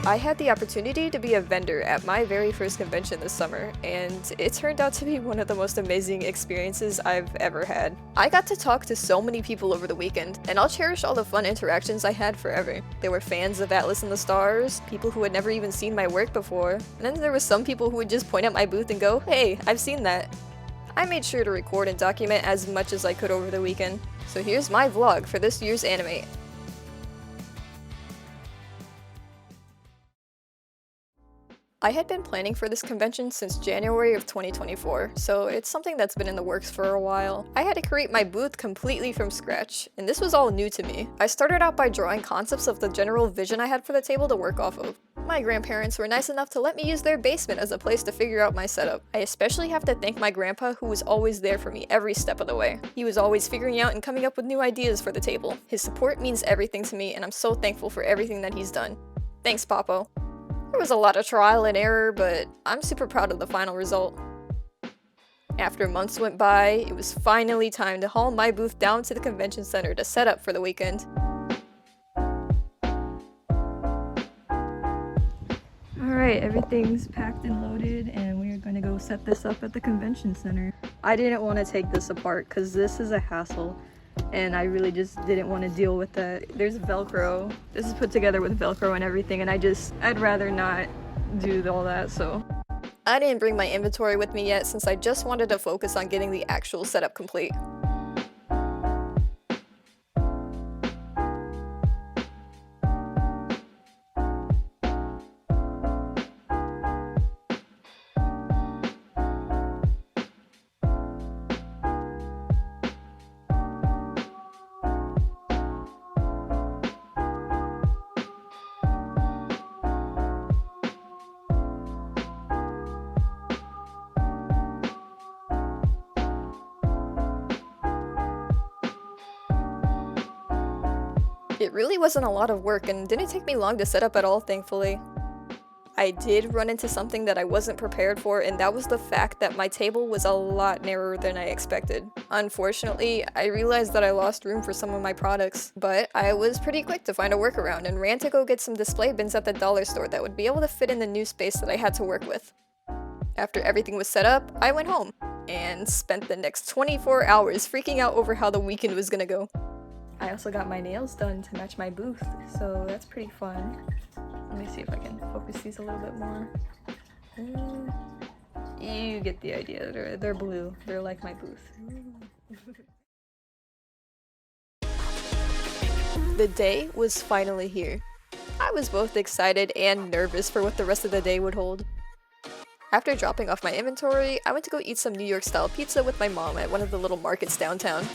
I had the opportunity to be a vendor at my very first convention this summer, and it turned out to be one of the most amazing experiences I've ever had. I got to talk to so many people over the weekend, and I'll cherish all the fun interactions I had forever. There were fans of Atlas and the Stars, people who had never even seen my work before, and then there were some people who would just point at my booth and go, "Hey, I've seen that." I made sure to record and document as much as I could over the weekend, so here's my vlog for this year's Animate. I had been planning for this convention since January of 2024, so it's something that's been in the works for a while. I had to create my booth completely from scratch, and this was all new to me. I started out by drawing concepts of the general vision I had for the table to work off of. My grandparents were nice enough to let me use their basement as a place to figure out my setup. I especially have to thank my grandpa, who was always there for me every step of the way. He was always figuring out and coming up with new ideas for the table. His support means everything to me, and I'm so thankful for everything that he's done. Thanks, Papo. There was a lot of trial and error, but I'm super proud of the final result. After months went by, it was finally time to haul my booth down to the convention center to set up for the weekend. Alright, everything's packed and loaded, and we are going to go set this up at the convention center. I didn't want to take this apart because this is a hassle, and I really just didn't want to deal with that. There's Velcro. This is put together with Velcro and everything, and I'd rather not do all that, so. I didn't bring my inventory with me yet since I just wanted to focus on getting the actual setup complete. It really wasn't a lot of work and didn't take me long to set up at all, thankfully. I did run into something that I wasn't prepared for, and that was the fact that my table was a lot narrower than I expected. Unfortunately, I realized that I lost room for some of my products, but I was pretty quick to find a workaround and ran to go get some display bins at the dollar store that would be able to fit in the new space that I had to work with. After everything was set up, I went home and spent the next 24 hours freaking out over how the weekend was gonna go. I also got my nails done to match my booth, so that's pretty fun. Let me see if I can focus these a little bit more. You get the idea. They're blue. They're like my booth. The day was finally here. I was both excited and nervous for what the rest of the day would hold. After dropping off my inventory, I went to go eat some New York-style pizza with my mom at one of the little markets downtown.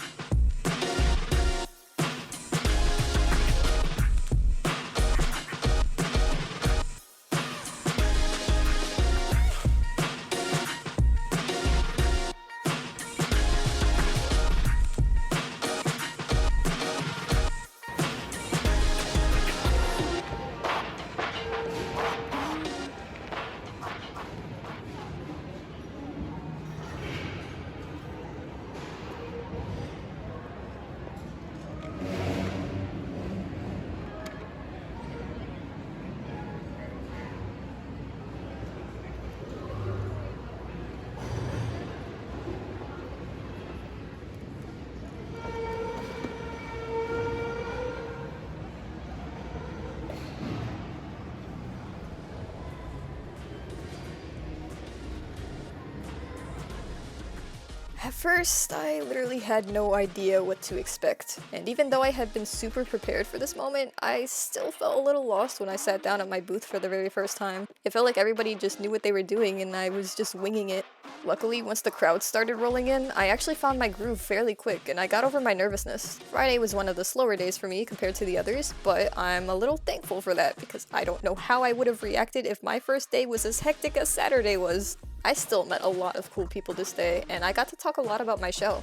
At first, I literally had no idea what to expect, and even though I had been super prepared for this moment, I still felt a little lost when I sat down at my booth for the very first time. It felt like everybody just knew what they were doing and I was just winging it. Luckily, once the crowd started rolling in, I actually found my groove fairly quick and I got over my nervousness. Friday was one of the slower days for me compared to the others, but I'm a little thankful for that because I don't know how I would have reacted if my first day was as hectic as Saturday was. I still met a lot of cool people this day, and I got to talk a lot about my show.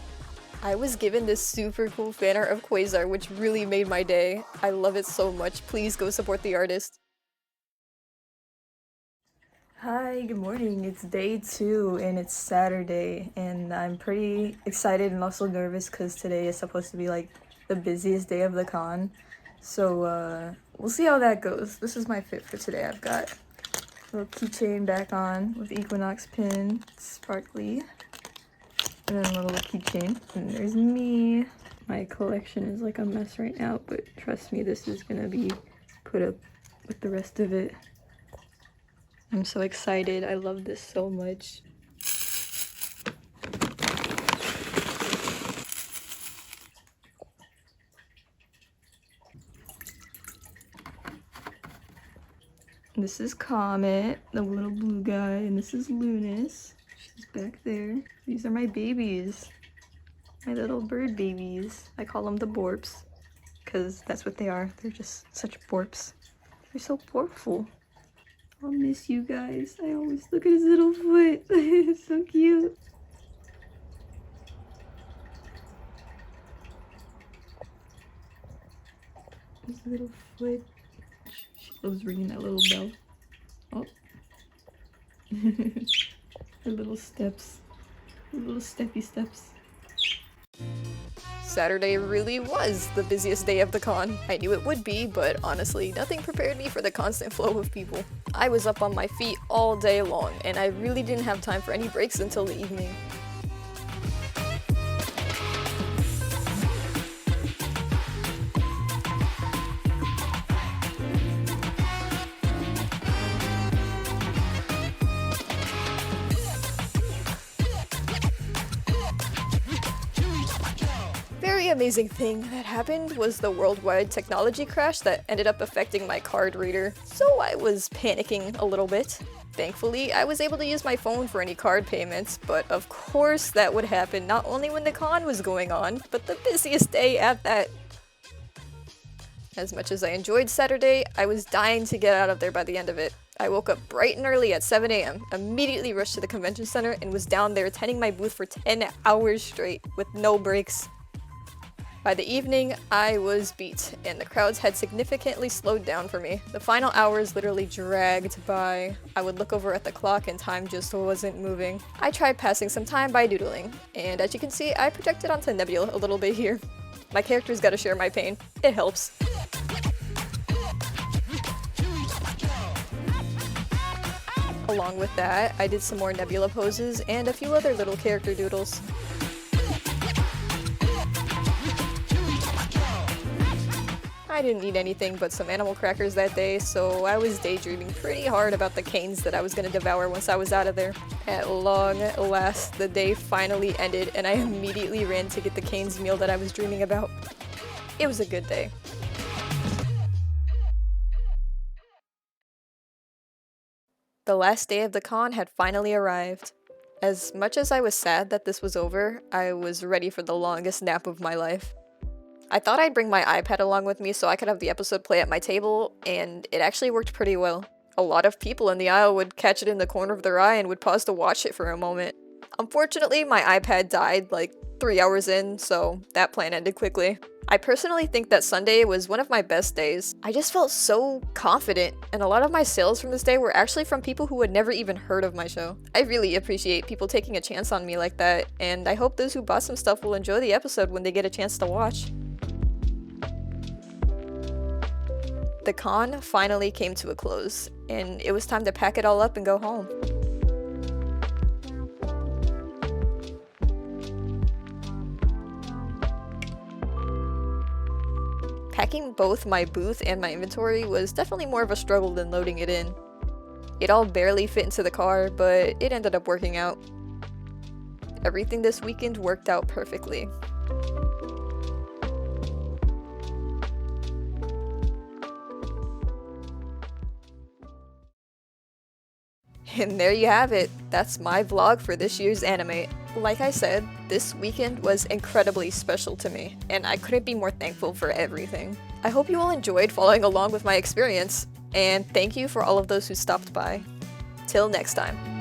I was given this super cool fan art of Quasar, which really made my day. I love it so much. Please go support the artist. Hi, good morning. It's day 2 and it's Saturday, and I'm pretty excited and also nervous because today is supposed to be like the busiest day of the con. So we'll see how that goes. This is my fit for today. I've got a little keychain back on with Equinox pin, sparkly, and then a little keychain. And there's me. My collection is like a mess right now, but trust me, this is gonna be put up with the rest of it. I'm so excited. I love this so much. This is Comet, the little blue guy, and this is Lunas. She's back there. These are my babies. My little bird babies. I call them the borps, because that's what they are. They're just such borps. They're so borpful. I'll miss you guys. I always look at his little foot. It's so cute. His little foot. She loves ringing that little bell. Oh. Her little steps. Her little steppy steps. Saturday really was the busiest day of the con. I knew it would be, but honestly, nothing prepared me for the constant flow of people. I was up on my feet all day long, and I really didn't have time for any breaks until the evening. Very amazing thing that happened was the worldwide technology crash that ended up affecting my card reader, so I was panicking a little bit. Thankfully, I was able to use my phone for any card payments, but of course that would happen not only when the con was going on, but the busiest day at that. As much as I enjoyed Saturday, I was dying to get out of there by the end of it. I woke up bright and early at 7 a.m., immediately rushed to the convention center, and was down there attending my booth for 10 hours straight, with no breaks. By the evening, I was beat, and the crowds had significantly slowed down for me. The final hours literally dragged by. I would look over at the clock and time just wasn't moving. I tried passing some time by doodling, and as you can see, I projected onto Nebula a little bit here. My character's gotta share my pain. It helps. Along with that, I did some more Nebula poses and a few other little character doodles. I didn't eat anything but some animal crackers that day, so I was daydreaming pretty hard about the canes that I was gonna devour once I was out of there. At long last, the day finally ended, and I immediately ran to get the canes meal that I was dreaming about. It was a good day. The last day of the con had finally arrived. As much as I was sad that this was over, I was ready for the longest nap of my life. I thought I'd bring my iPad along with me so I could have the episode play at my table, and it actually worked pretty well. A lot of people in the aisle would catch it in the corner of their eye and would pause to watch it for a moment. Unfortunately, my iPad died like 3 hours in, so that plan ended quickly. I personally think that Sunday was one of my best days. I just felt so confident, and a lot of my sales from this day were actually from people who had never even heard of my show. I really appreciate people taking a chance on me like that, and I hope those who bought some stuff will enjoy the episode when they get a chance to watch. The con finally came to a close, and it was time to pack it all up and go home. Packing both my booth and my inventory was definitely more of a struggle than loading it in. It all barely fit into the car, but it ended up working out. Everything this weekend worked out perfectly. And there you have it. That's my vlog for this year's Animate. Like I said, this weekend was incredibly special to me, and I couldn't be more thankful for everything. I hope you all enjoyed following along with my experience, and thank you for all of those who stopped by. Till next time.